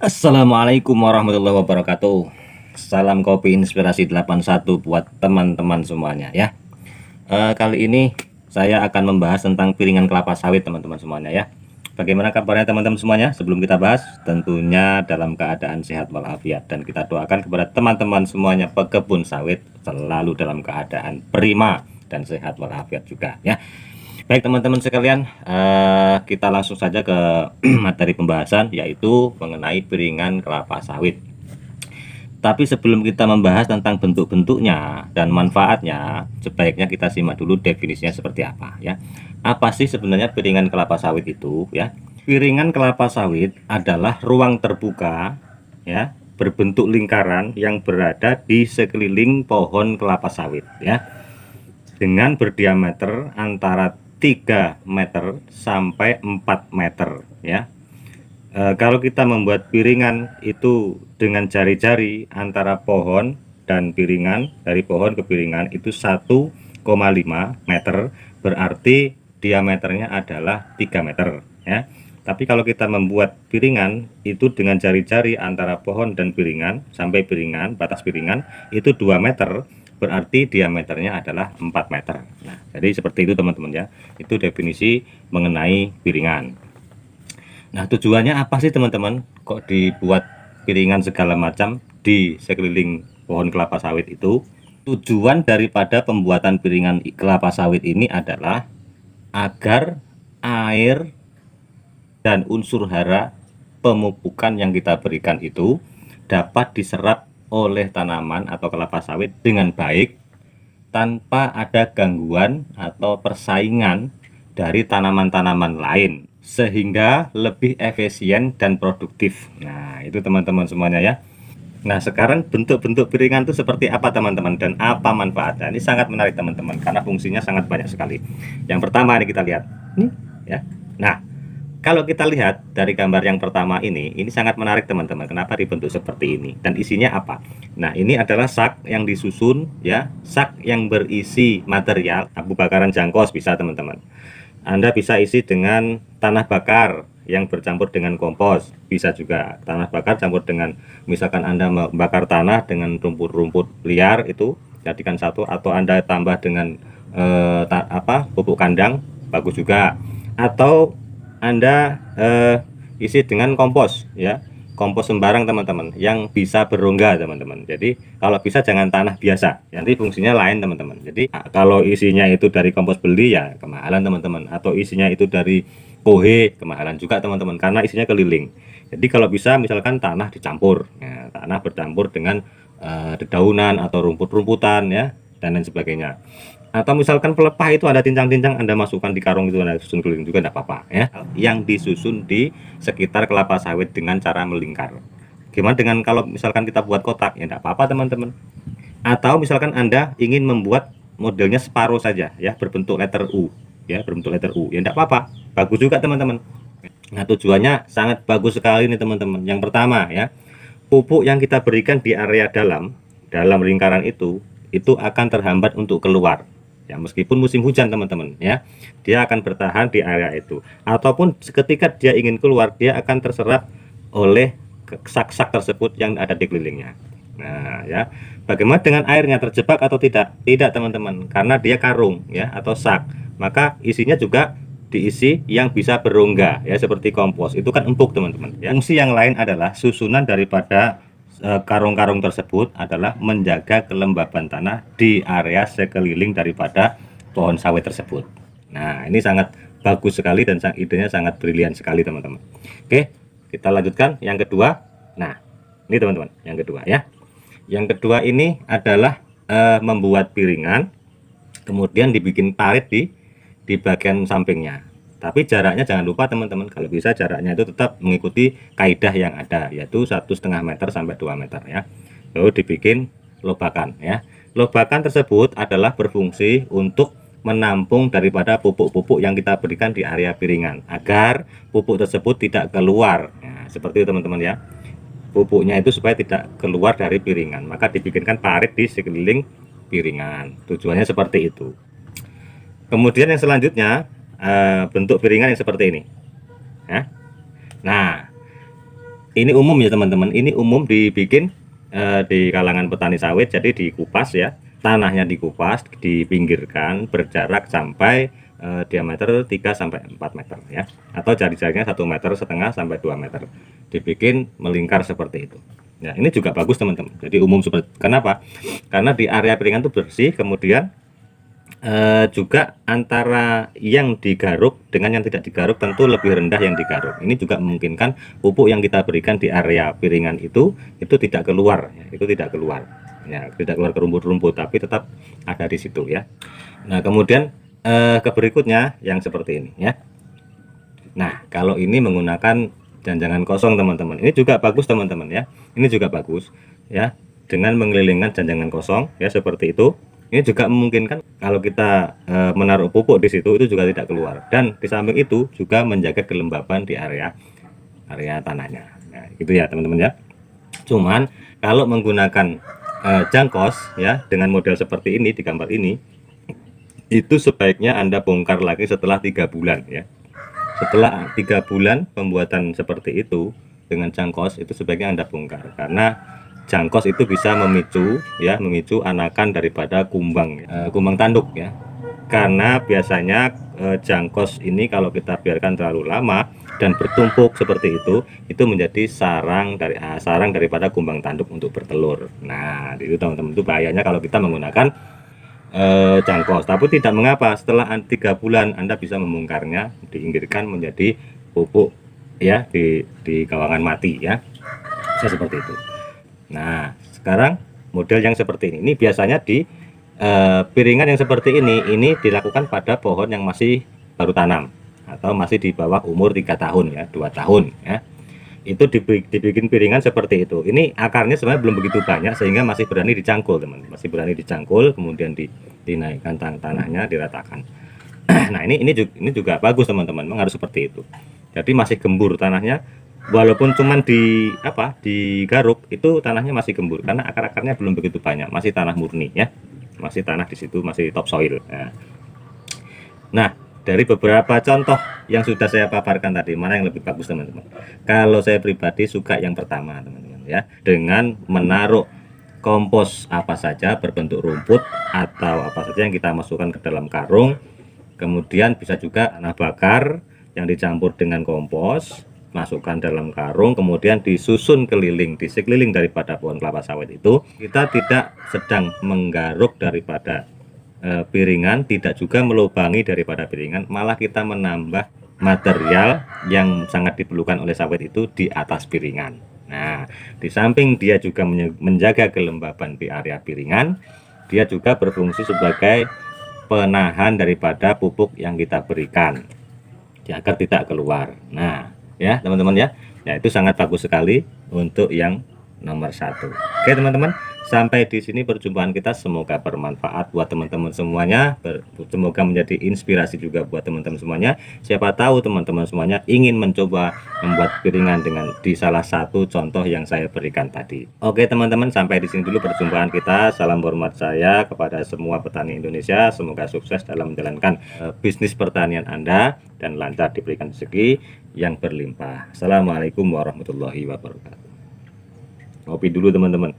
Assalamualaikum warahmatullahi wabarakatuh. Salam kopi inspirasi 81 buat teman-teman semuanya ya. Kali ini saya akan membahas tentang piringan kelapa sawit teman-teman semuanya ya. Bagaimana kabarnya teman-teman semuanya? Sebelum kita bahas, tentunya dalam keadaan sehat walafiat, dan kita doakan kepada teman-teman semuanya pekebun sawit selalu dalam keadaan prima dan sehat walafiat juga ya. Baik teman-teman sekalian, kita langsung saja ke materi pembahasan, yaitu mengenai piringan kelapa sawit. Tapi sebelum kita membahas tentang bentuk-bentuknya dan manfaatnya, sebaiknya kita simak dulu definisinya seperti apa ya. Apa sih sebenarnya piringan kelapa sawit itu ya? Piringan kelapa sawit adalah ruang terbuka ya, berbentuk lingkaran yang berada di sekeliling pohon kelapa sawit ya, dengan berdiameter antara 3 meter sampai 4 meter ya. Kalau kita membuat piringan itu dengan jari-jari antara pohon dan piringan, dari pohon ke piringan itu 1,5 meter, berarti diameternya adalah 3 meter ya. Tapi kalau kita membuat piringan itu dengan jari-jari antara pohon dan piringan sampai piringan, batas piringan itu 2 meter, berarti diameternya adalah 4 meter. Nah, jadi seperti itu teman-teman ya. Itu definisi mengenai piringan. Nah, tujuannya apa sih teman-teman? Kok dibuat piringan segala macam di sekeliling pohon kelapa sawit itu? Tujuan daripada pembuatan piringan kelapa sawit ini adalah agar air dan unsur hara pemupukan yang kita berikan itu dapat diserap oleh tanaman atau kelapa sawit dengan baik tanpa ada gangguan atau persaingan dari tanaman-tanaman lain, sehingga lebih efisien dan produktif. Nah, itu teman-teman semuanya ya. Nah, sekarang bentuk-bentuk piringan itu seperti apa teman-teman, dan apa manfaatnya? Ini sangat menarik teman-teman, karena fungsinya sangat banyak sekali. Yang pertama ini kita lihat, nih ya. Nah, kalau kita lihat dari gambar yang pertama ini sangat menarik teman-teman. Kenapa dibentuk seperti ini? Dan isinya apa? Nah, ini adalah sak yang disusun ya, sak yang berisi material abu bakaran jangkos bisa teman-teman. Anda bisa isi dengan tanah bakar yang bercampur dengan kompos, bisa juga tanah bakar campur dengan, misalkan Anda membakar tanah dengan rumput-rumput liar itu jadikan satu, atau Anda tambah dengan pupuk kandang, bagus juga. Atau Anda isi dengan kompos ya, kompos sembarang teman-teman, yang bisa berongga teman-teman. Jadi kalau bisa jangan tanah biasa, nanti fungsinya lain teman-teman. Jadi kalau isinya itu dari kompos beli ya kemahalan teman-teman, atau isinya itu dari kohe kemahalan juga teman-teman, karena isinya keliling. Jadi kalau bisa misalkan tanah dicampur ya, tanah bercampur dengan dedaunan atau rumput-rumputan ya, dan lain sebagainya. Atau misalkan pelepah itu ada tincang-tincang, Anda masukkan di karung itu, Anda susun keliling juga tidak apa-apa ya. Yang disusun di sekitar kelapa sawit dengan cara melingkar. Gimana dengan kalau misalkan kita buat kotak? Ya tidak apa-apa teman-teman. Atau misalkan Anda ingin membuat modelnya separuh saja ya, berbentuk letter U ya, berbentuk letter U, ya tidak apa-apa, bagus juga teman-teman. Nah, tujuannya sangat bagus sekali nih teman-teman. Yang pertama ya, pupuk yang kita berikan di area dalam lingkaran itu akan terhambat untuk keluar ya, meskipun musim hujan teman-teman ya, dia akan bertahan di area itu, ataupun ketika dia ingin keluar dia akan terserap oleh sak-sak tersebut yang ada di kelilingnya. Nah ya, bagaimana dengan airnya, terjebak atau tidak? Tidak teman-teman, karena dia karung ya atau sak, maka isinya juga diisi yang bisa berongga ya, seperti kompos itu kan empuk teman-teman ya. Fungsi yang lain adalah susunan daripada karung-karung tersebut adalah menjaga kelembaban tanah di area sekeliling daripada pohon sawit tersebut. Nah, ini sangat bagus sekali dan idenya sangat brilian sekali teman-teman. Oke, kita lanjutkan yang kedua. Nah, ini teman-teman yang kedua ya. Yang kedua ini adalah membuat piringan, kemudian dibikin parit di bagian sampingnya. Tapi jaraknya jangan lupa teman-teman, kalau bisa jaraknya itu tetap mengikuti kaidah yang ada, yaitu 1,5 meter sampai 2 meter ya. Lalu dibikin lobakan ya. Lobakan tersebut adalah berfungsi untuk menampung daripada pupuk-pupuk yang kita berikan di area piringan, agar pupuk tersebut tidak keluar. Nah, seperti itu teman-teman ya. Pupuknya itu supaya tidak keluar dari piringan, maka dibikinkan parit di sekeliling piringan. Tujuannya seperti itu. Kemudian yang selanjutnya, bentuk piringan yang seperti ini ya. Nah, Ini umum ya teman-teman, ini umum dibikin di kalangan petani sawit. Jadi dikupas ya, tanahnya dikupas, dipinggirkan berjarak sampai diameter 3 sampai 4 meter ya, atau jari-jarinya 1,5 meter sampai 2 meter, dibikin melingkar seperti itu. Nah, ini juga bagus teman-teman. Jadi umum seperti, kenapa? Karena di area piringan itu bersih, kemudian juga antara yang digaruk dengan yang tidak digaruk tentu lebih rendah yang digaruk. Ini juga memungkinkan pupuk yang kita berikan di area piringan itu tidak keluar ya, itu tidak keluar ya, tidak keluar ke rumput-rumput, tapi tetap ada di situ ya. Nah, kemudian ke berikutnya yang seperti ini ya. Nah, kalau ini menggunakan janjangan kosong teman-teman, ini juga bagus teman-teman ya, ini juga bagus ya, dengan mengelilingkan janjangan kosong ya seperti itu. Ini juga memungkinkan kalau kita menaruh pupuk di situ itu juga tidak keluar, dan di samping itu juga menjaga kelembaban di area tanahnya. Nah, gitu ya teman-teman ya. Cuman kalau menggunakan jangkos ya dengan model seperti ini di gambar ini, itu sebaiknya Anda bongkar lagi setelah 3 bulan ya. Setelah 3 bulan pembuatan seperti itu dengan jangkos, itu sebaiknya Anda bongkar, karena jangkos itu bisa memicu anakan daripada kumbang tanduk ya. Karena biasanya jangkos ini kalau kita biarkan terlalu lama dan bertumpuk seperti itu menjadi sarang daripada kumbang tanduk untuk bertelur. Nah, itu teman-teman, itu bahayanya kalau kita menggunakan jangkos. Tapi tidak mengapa, setelah 3 bulan Anda bisa membongkarnya, diinggirkan menjadi pupuk ya di kawangan mati ya, bisa seperti itu. Nah, sekarang model yang seperti ini biasanya di piringan yang seperti ini dilakukan pada pohon yang masih baru tanam atau masih di bawah umur 3 tahun ya, 2 tahun ya. Itu dibikin piringan seperti itu. Ini akarnya sebenarnya belum begitu banyak sehingga masih berani dicangkul, teman. Masih berani dicangkul, kemudian dinaikkan tanahnya, diratakan. Nah, ini juga bagus teman-teman, memang harus seperti itu. Jadi masih gembur tanahnya, walaupun cuman digaruk, itu tanahnya masih gembur karena akar-akarnya belum begitu banyak, masih tanah murni ya, masih tanah di situ, masih topsoil. Nah, dari beberapa contoh yang sudah saya paparkan tadi, mana yang lebih bagus teman-teman? Kalau saya pribadi suka yang pertama teman-teman ya, dengan menaruh kompos apa saja berbentuk rumput atau apa saja yang kita masukkan ke dalam karung, kemudian bisa juga tanah bakar yang dicampur dengan kompos, masukkan dalam karung, kemudian disusun keliling, di sekeliling daripada pohon kelapa sawit itu. Kita tidak sedang menggaruk daripada piringan, tidak juga melubangi daripada piringan, malah kita menambah material yang sangat diperlukan oleh sawit itu di atas piringan. Nah, di samping dia juga menjaga kelembaban di area piringan, dia juga berfungsi sebagai penahan daripada pupuk yang kita berikan agar tidak keluar. Nah ya teman-teman ya, itu sangat bagus sekali untuk yang nomor 1. Oke teman-teman, sampai di sini perjumpaan kita, semoga bermanfaat buat teman-teman semuanya, semoga menjadi inspirasi juga buat teman-teman semuanya. Siapa tahu teman-teman semuanya ingin mencoba membuat piringan dengan di salah satu contoh yang saya berikan tadi. Oke teman-teman, sampai di sini dulu perjumpaan kita. Salam hormat saya kepada semua petani Indonesia, semoga sukses dalam menjalankan bisnis pertanian Anda dan lancar diberikan rezeki yang berlimpah. Assalamualaikum warahmatullahi wabarakatuh. Ngopi dulu teman-teman.